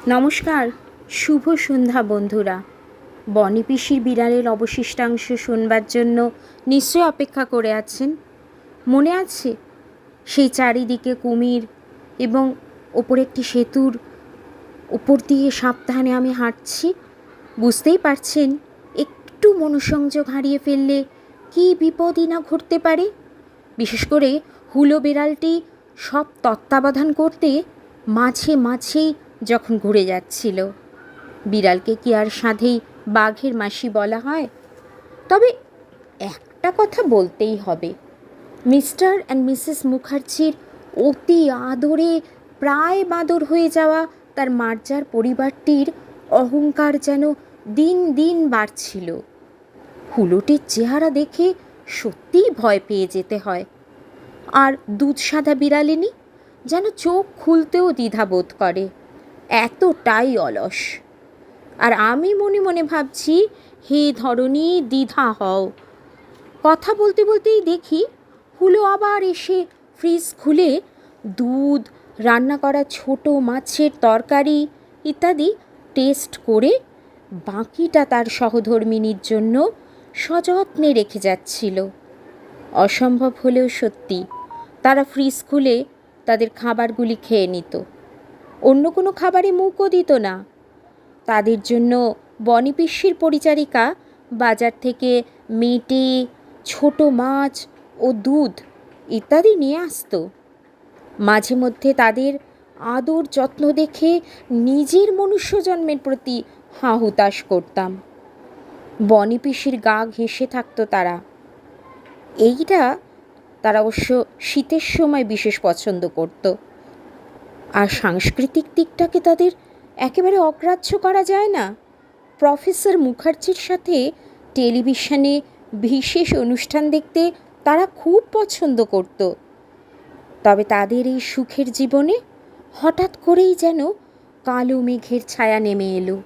নমস্কার, শুভ সন্ধ্যা বন্ধুরা। বনি পিসির বিড়ালের অবশিষ্টাংশ শুনবার জন্য নিশ্চয়ই অপেক্ষা করে আছেন। মনে আছে সেই চারিদিকে কুমির এবং ওপরে একটি সেতুর উপর দিয়ে সাবধানে আমি হাঁটছি। বুঝতেই পারছেন একটু মনোসংযোগ হারিয়ে ফেললে কী বিপদই না ঘটতে পারে। বিশেষ করে হুলো বিড়ালটি সব তত্ত্বাবধান করতে মাঝে মাঝেই যখন ঘুরে যাচ্ছিল। বিড়ালকে কি আর সাধেই বাঘের মাসি বলা হয়? তবে একটা কথা বলতেই হবে, মিস্টার অ্যান্ড মিসেস মুখার্জির অতি আদরে প্রায় বাঁদর হয়ে যাওয়া তার মার্জার পরিবারটির অহংকার যেন দিন দিন বাড়ছিল। হুলোটির চেহারা দেখে সত্যিই ভয় পেয়ে যেতে হয়। আর দুধ সাদা বিড়ালিনী যেন চোখ খুলতেও দ্বিধাবোধ করে, এতটাই অলস। আর আমি মনে মনে ভাবছি, হে ধরনী দ্বিধা হও। কথা বলতে বলতেই দেখি হুলো আবার এসে ফ্রিজ খুলে দুধ, রান্না করা ছোট মাছের তরকারি ইত্যাদি টেস্ট করে বাকিটা তার সহধর্মিনীর জন্য সযত্নে রেখে যাচ্ছিল। অসম্ভব হলেও সত্যি, তারা ফ্রিজ খুলে তাদের খাবারগুলি খেয়ে নিত, অন্য কোনো খাবারে মুখও দিত না। তাদের জন্য বনি পিসির পরিচারিকা বাজার থেকে মেটে, ছোট মাছ ও দুধ ইত্যাদি নিয়ে আসতো। মাঝে মধ্যে তাদের আদর যত্ন দেখে নিজের মনুষ্য জন্মের প্রতি হাহুতাশ করতাম। বনি পিসির গা ঘেঁষে থাকতো তারা। এইটা তারা অবশ্য শীতের সময় বিশেষ পছন্দ করত। আর সাংস্কৃতিক দিকটাকে তাদের একেবারে অগ্রাহ্য করা যায় না। প্রফেসর মুখার্জির সাথে টেলিভিশনে বিশেষ অনুষ্ঠান দেখতে তারা খুব পছন্দ করত। তবে তাদের এই সুখের জীবনে হঠাৎ করেই যেন কালো মেঘের ছায়া নেমে এলো।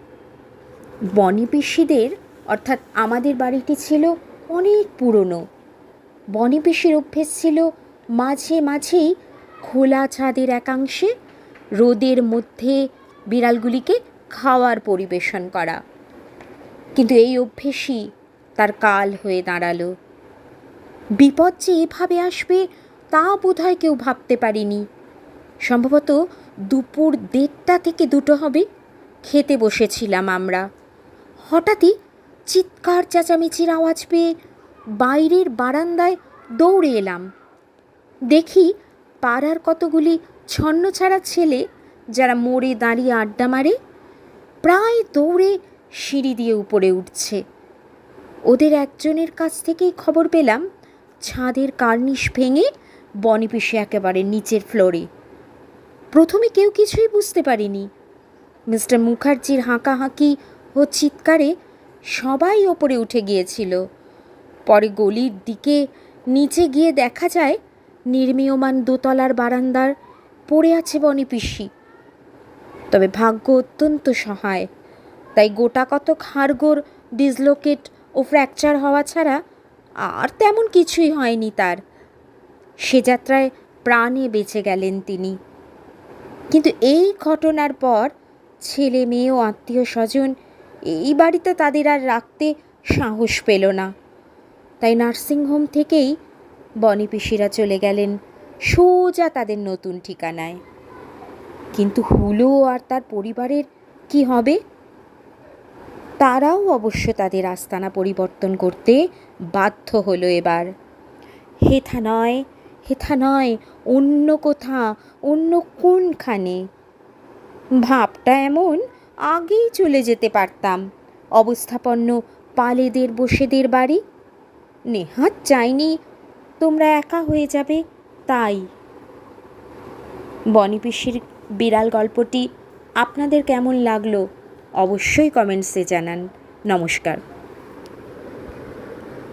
বনি পিসিদের অর্থাৎ আমাদের বাড়িটি ছিল অনেক পুরনো। বনি পিসির অভ্যেস ছিল মাঝে মাঝেই খোলা ছাদের একাংশে রোদের মধ্যে বিড়ালগুলিকে খাওয়ার পরিবেশন করা। কিন্তু এই অভ্যেসই তার কাল হয়ে দাঁড়ালো। বিপদ যে এভাবে আসবে তা বোধহয় কেউ ভাবতে পারিনি। সম্ভবত দুপুর 1:30 থেকে 2 হবে, খেতে বসেছিলাম আমরা। হঠাৎই চিৎকার চেঁচামেচির আওয়াজ পেয়ে বাইরের বারান্দায় দৌড়ে এলাম। দেখি পাড়ার কতগুলি ছন্নছাড়া ছেলে, যারা মোড়ে দাঁড়িয়ে আড্ডা মারে, প্রায় দৌড়ে সিঁড়ি দিয়ে উপরে উঠছে। ওদের একজনের কাছ থেকেই খবর পেলাম ছাদের কার্নিশ ভেঙে বনি পিসি একেবারে নিচের ফ্লোরে। প্রথমে কেউ কিছুই বুঝতে পারিনি। মিস্টার মুখার্জির হাঁকাহাঁকি ও চিৎকারে সবাই ওপরে উঠে গিয়েছিল। পরে গলির দিকে নিচে গিয়ে দেখা যায় নির্মীয়মান দোতলার বারান্দার পড়ে আছে বনি পিসি। তবে ভাগ্য অত্যন্ত সহায়, তাই গোটা কতক হাড়গোড় ডিসলোকেট ও ফ্র্যাকচার হওয়া ছাড়া আর তেমন কিছুই হয়নি তার। সে যাত্রায় প্রাণে বেঁচে গেলেন তিনি। কিন্তু এই ঘটনার পর ছেলে মেয়ে ও আত্মীয় স্বজন এই বাড়িতে তাদের আর রাখতে সাহস পেল না। তাই নার্সিংহোম থেকেই বনি পিসিরা চলে গেলেন সোজা তাদের নতুন ঠিকানায়। কিন্তু হুলো আর তার পরিবারের কি হবে? তারাও অবশ্য তাদের আস্তানা পরিবর্তন করতে বাধ্য হলো এবার। হেথা নয়, হেথা নয়, অন্য কোথা, অন্য কোনখানে। ভাবটা এমন, আগেই চলে যেতে পারতাম অবস্থাপন্ন পালেদের বসেদের বাড়ি। নেহাত চাইনি তোমরা একা হয়ে যাবে, তাই। বনি পিসির বিড়াল গল্পটি আপনাদের কেমন লাগলো অবশ্যই কমেন্টসে জানান। নমস্কার।